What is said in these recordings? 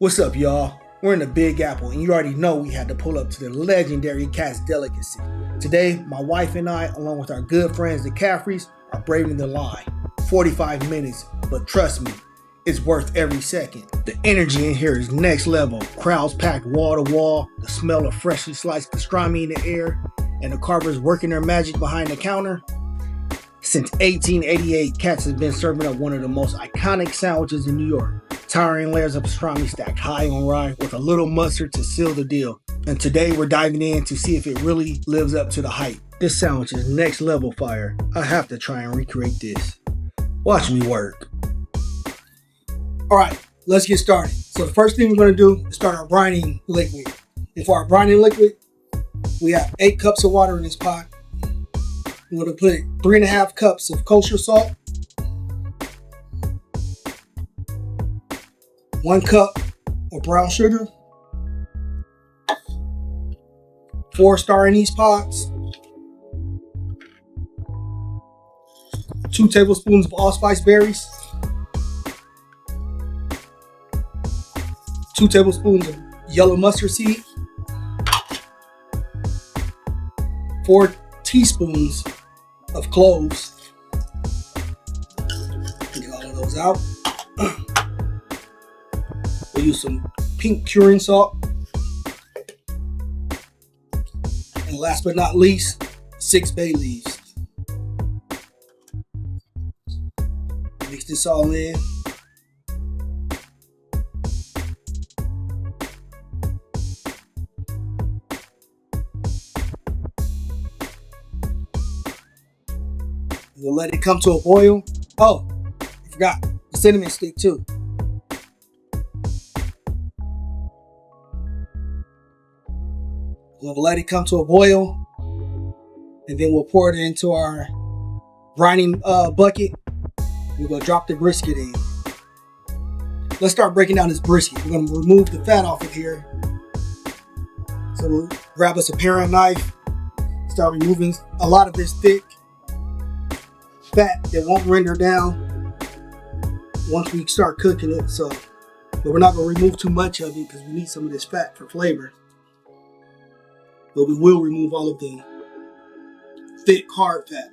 What's up, y'all? We're in the Big Apple, and you already know we had to pull up to the legendary Katz Delicatessen. Today, my wife and I, along with our good friends the Caffreys, are braving the line. 45 minutes, but trust me, it's worth every second. The energy in here is next level. Crowds packed wall to wall, the smell of freshly sliced pastrami in the air, and the carvers working their magic behind the counter. Since 1888, Katz has been serving up one of the most iconic sandwiches in New York. Towering layers of pastrami stacked high on rye with a little mustard to seal the deal. And today we're diving in to see if it really lives up to the hype. This sandwich is next level fire. I have to try and recreate this. Watch me work. Alright, let's get started. So the first thing we're going to do is start our brining liquid. And for our brining liquid, we have 8 cups of water in this pot. We're going to put 3.5 cups of kosher salt, 1 cup of brown sugar, 4-star anise pods, 2 tablespoons of allspice berries, 2 tablespoons of yellow mustard seed, 4 teaspoons of cloves. Get all of those out. We'll use some pink curing salt. And last but not least, 6 bay leaves. Mix this all in. We'll let it come to a boil. Oh, I forgot the cinnamon stick too. We'll let it come to a boil, and then we'll pour it into our brining bucket. We're gonna drop the brisket in. Let's start breaking down this brisket. We're gonna remove the fat off of here. So we'll grab us a paring knife, start removing a lot of this thick fat that won't render down once we start cooking it. So, but we're not going to remove too much of it because we need some of this fat for flavor. But we will remove all of the thick, hard fat.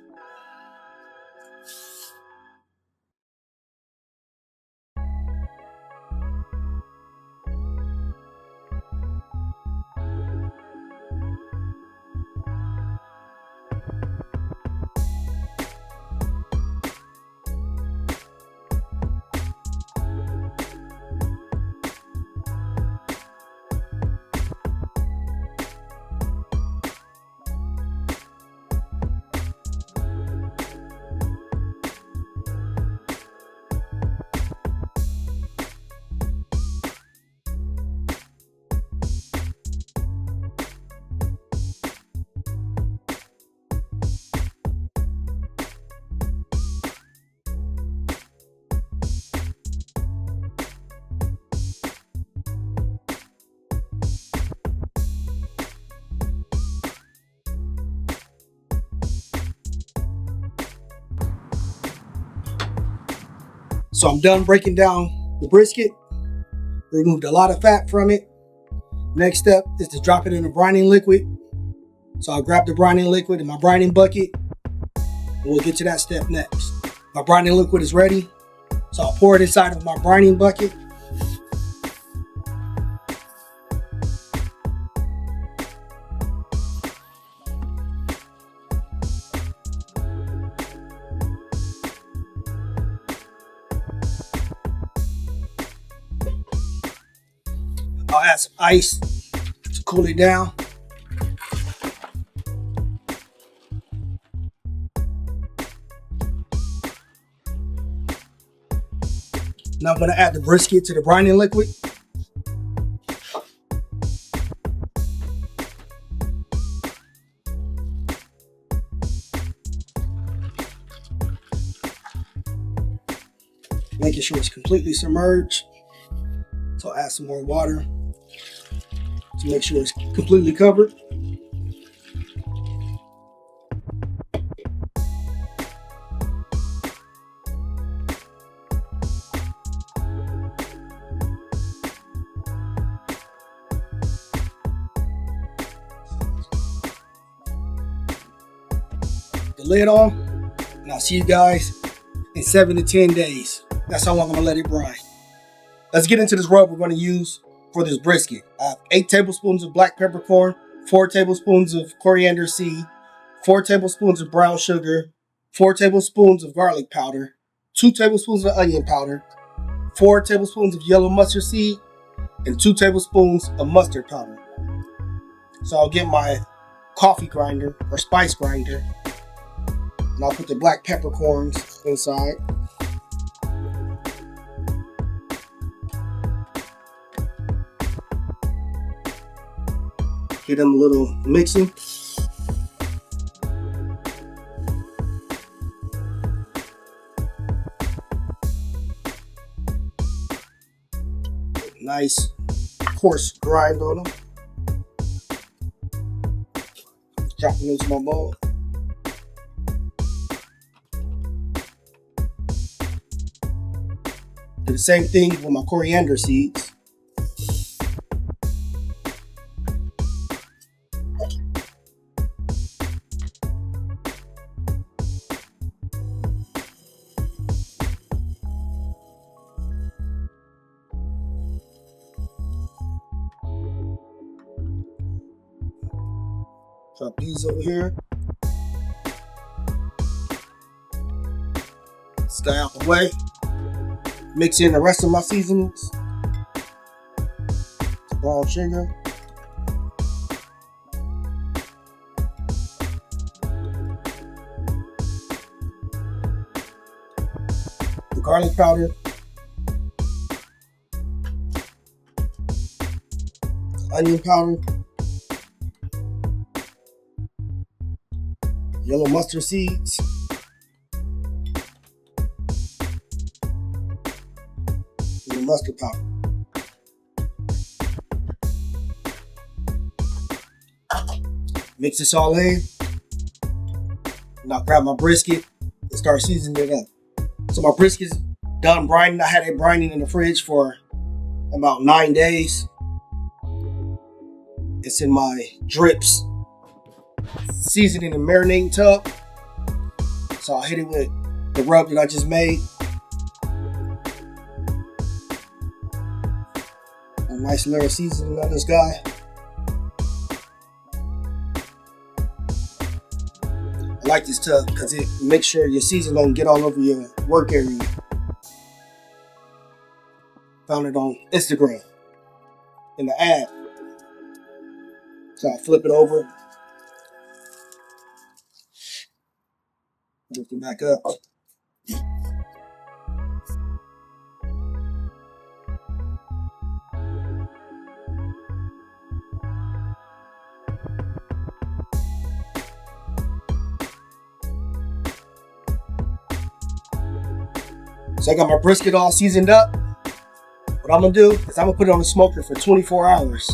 So I'm done breaking down the brisket. Removed a lot of fat from it. Next step is to drop it in the brining liquid. So I'll grab the brining liquid in my brining bucket, and we'll get to that step next. My brining liquid is ready, so I'll pour it inside of my brining bucket. I'll add some ice to cool it down. Now I'm going to add the brisket to the brining liquid. Making sure it's completely submerged. So I'll add some more water to make sure it's completely covered. lid on, and I'll see you guys in 7 to 10 days. That's how long I'm gonna let it brine. Let's get into this rub we're gonna use for this brisket. I have 8 tablespoons of black peppercorn, 4 tablespoons of coriander seed, 4 tablespoons of brown sugar, 4 tablespoons of garlic powder, 2 tablespoons of onion powder, 4 tablespoons of yellow mustard seed, and 2 tablespoons of mustard powder. So I'll get my coffee grinder or spice grinder, and I'll put the black peppercorns inside. Get them a little mixing. Nice coarse grind on them. Drop them into my bowl. Do the same thing with my coriander seeds. Drop these over here. Stay out the way. Mix in the rest of my seasonings. Brown sugar. The garlic powder. Onion powder. Yellow mustard seeds. And the mustard powder. Mix this all in. And I'll grab my brisket and start seasoning it up. So my brisket's done brining. I had it brining in the fridge for about 9 days. It's in my drips seasoning and marinating tub. So I'll hit it with the rub that I just made. A nice layer of seasoning on this guy. I like this tub because it makes sure your seasoning don't get all over your work area. Found it on Instagram in the ad. So I'll flip it over. Lift it back up. So I got my brisket all seasoned up. What I'm gonna do is I'm gonna put it on the smoker for 24 hours.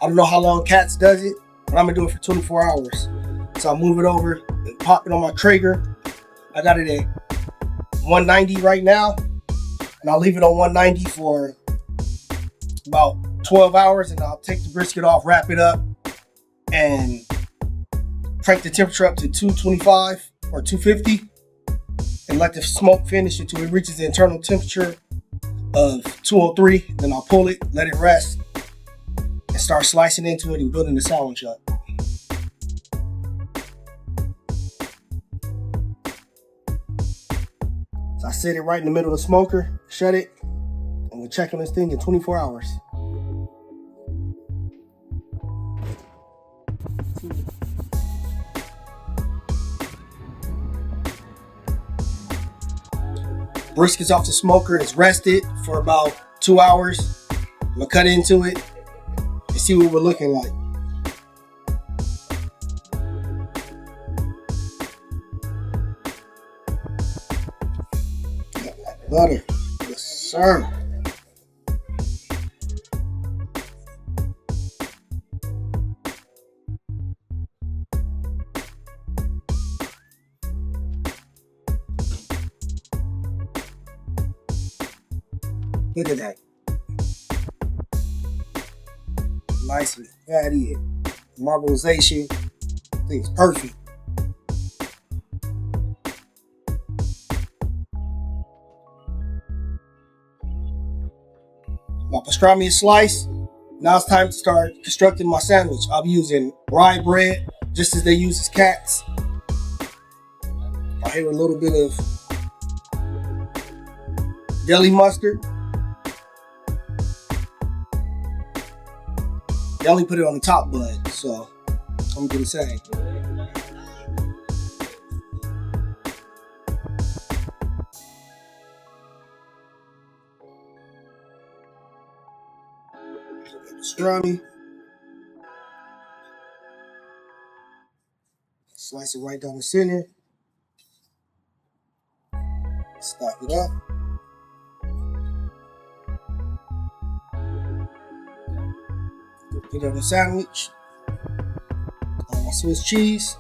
I don't know how long Katz does it, but I'm gonna do it for 24 hours. So I'll move it over and pop it on my Traeger. I got it at 190 right now, and I'll leave it on 190 for about 12 hours, and I'll take the brisket off, wrap it up, and crank the temperature up to 225 or 250, and let the smoke finish until it reaches the internal temperature of 203. Then I'll pull it, let it rest, and start slicing into it and building the sandwich up. So I set it right in the middle of the smoker, shut it, and we'll check on this thing in 24 hours. Brisket's off the smoker, it's rested for about 2 hours. I'm gonna cut into it and see what we're looking like. Butter, yes sir. Look at that. Nice and fatty. Marbleization. I think it's perfect. pastrami is sliced. Now it's time to start constructing my sandwich. I'll be using rye bread, just as they use as Katz. I have a little bit of deli mustard. They only put it on the top bun, so I'm gonna say. Pastrami. Slice it right down the center. Stack it up. Get on the sandwich. My Swiss cheese.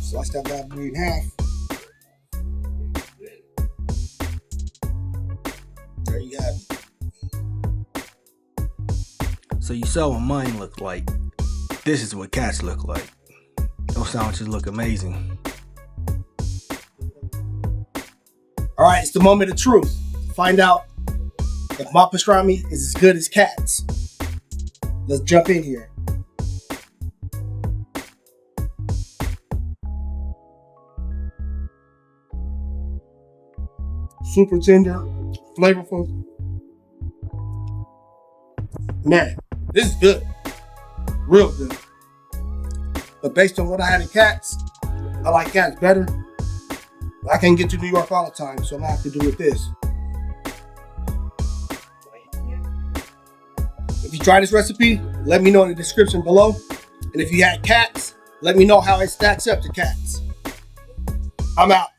Slice that bad boy in half. There you have it. So you saw what mine looked like. This is what Katz look like. Those sandwiches look amazing. All right, it's the moment of truth. Find out if my pastrami is as good as Katz. Let's jump in here. Super tender, flavorful. Man, this is good. Real good. But based on what I had in Katz, I like Katz better. I can't get to New York all the time, so I'm gonna have to do with this. If you try this recipe, let me know in the description below. And if you had Katz, let me know how it stacks up to Katz. I'm out.